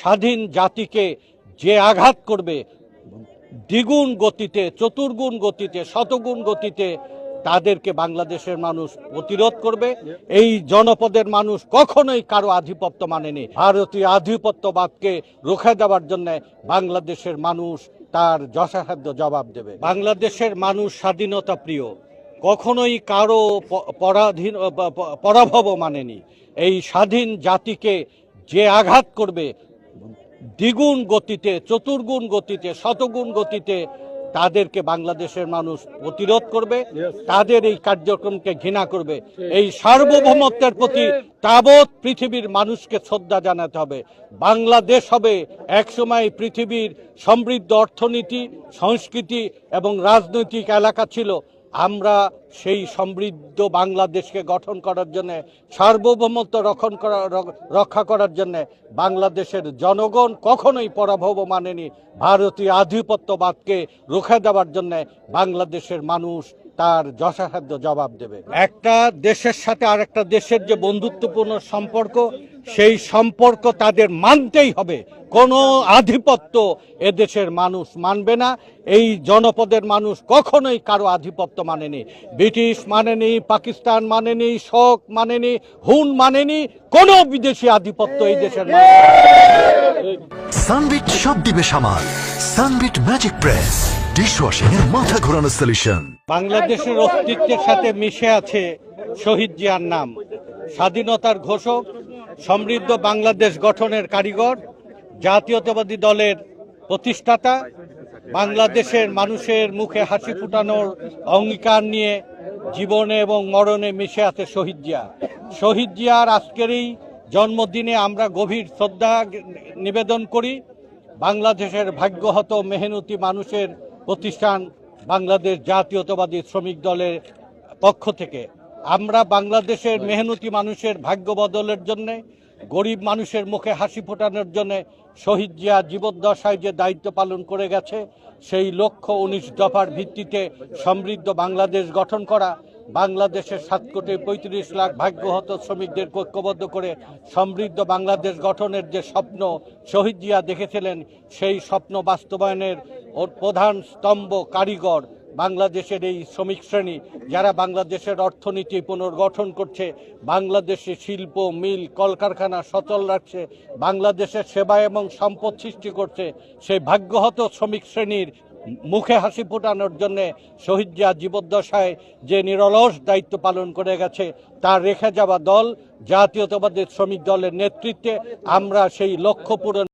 স্বাধীন জাতিকে যে আঘাত করবে দ্বিগুণ গতিতে, চতুর্গুণ গতিতে, শতগুণ গতিতে, তাদেরকে বাংলাদেশের মানুষ প্রতিরোধ করবে। এই জনপদের মানুষ কখনোই কারো আধিপত্য মানেনি। ভারতীয় আধিপত্যবাদকে রুখে দেওয়ার জন্য বাংলাদেশের মানুষ তার যথাসাধ্য জবাব দেবে। বাংলাদেশের মানুষ স্বাধীনতা প্রিয়, কখনোই কারো পরাভব মানেনি। এই স্বাধীন জাতিকে যে আঘাত করবে দ্বিগুণ গতিতে, চতুর্গুণ গতিতে, শতগুণ গতিতে, তাদেরকে বাংলাদেশের মানুষ প্রতিরোধ করবে, তাদের এই কার্যক্রমকে ঘৃণা করবে। এই সার্বভৌমত্বের প্রতি তাবৎ পৃথিবীর মানুষকে শ্রদ্ধা জানাতে হবে। বাংলাদেশ হবে একসময় পৃথিবীর সমৃদ্ধ অর্থনীতি, সংস্কৃতি এবং রাজনৈতিক এলাকা ছিল। আমরা সেই সমৃদ্ধ বাংলাদেশকে গঠন করার জন্য, সার্বভৌমত্ব রক্ষা করার জন্য বাংলাদেশের জনগণ কখনোই পরাভব মানেনি। ভারতীয় আধিপত্যবাদকে রুখে দেওয়ার জন্য বাংলাদেশের মানুষ তার যথাসাধ্য জবাব দেবে। একটা দেশের সাথে আরেকটা দেশের যে বন্ধুত্বপূর্ণ সম্পর্ক, সেই সম্পর্ক তাদের মানতেই হবে। কোনো আধিপত্য এদেশের মানুষ মানবে না। এই জনপদের মানুষ কখনোই কারো আধিপত্য মানেনি। ব্রিটিশ মানেনি, পাকিস্তান মানেনি, শক মানেনি, হুন মানেনি, কোনো বিদেশি আধিপত্য এই দেশের মানুষ। সানবিট সব দিবে সামাল। সানবিট ম্যাজিক প্রেস ডিশওয়াশিং এর মাথা ঘোরানো সলিউশন। বাংলাদেশের অস্তিত্বের সাথে মিশে আছে শহীদ জিয়ার নাম। স্বাধীনতার ঘোষক, সমৃদ্ধ বাংলাদেশ গঠনের কারিগর, জাতীয়তাবাদী দলের প্রতিষ্ঠাতা, বাংলাদেশের মানুষের মুখে হাসি ফুটানোর অঙ্গীকার নিয়ে জীবনে এবং মরণে মিশে আছে শহীদ জিয়া। শহীদ জিয়ার আজকের এই জন্মদিনে আমরা গভীর শ্রদ্ধা নিবেদন করি। বাংলাদেশের ভাগ্যহত মেহনতি মানুষের প্রতিষ্ঠান বাংলাদেশ জাতীয়তাবাদী শ্রমিক দলের পক্ষ থেকে আমরা বাংলাদেশের মেহনতি মানুষের ভাগ্য বদলের জন্য, গরিব মানুষের মুখে হাসি ফোটানোর জন্য শহীদ জিয়া জীবদ্দশায় যে দায়িত্ব পালন করে গেছে, সেই লক্ষ্য 19 দফার ভিত্তিতে সমৃদ্ধ বাংলাদেশ গঠন করা, বাংলাদেশের 7,35 লাখ ভাগ্যহত শ্রমিকদের ঐক্যবদ্ধ করে সমৃদ্ধ বাংলাদেশ গঠনের যে স্বপ্ন শহীদ জিয়া দেখেছিলেন, সেই স্বপ্ন বাস্তবায়নের প্রধান স্তম্ভ কারিগর বাংলাদেশের এই শ্রমিক শ্রেণী, যারা বাংলাদেশের অর্থনীতি পুনর্গঠন করছে, বাংলাদেশে শিল্প, মিল, কলকারখানা সচল রাখছে, বাংলাদেশের সেবা এবং সম্পদ সৃষ্টি করছে। সেই ভাগ্যহত শ্রমিক শ্রেণীর মুখে হাসি ফোটানোর জন্য শহীদ জিয়া জীবদ্দশায় যে নিরলস দায়িত্ব পালন করে গেছে, তার রেখে যাওয়া দল জাতীয়তাবাদী শ্রমিক দলের নেতৃত্বে আমরা সেই লক্ষ্য পূরণ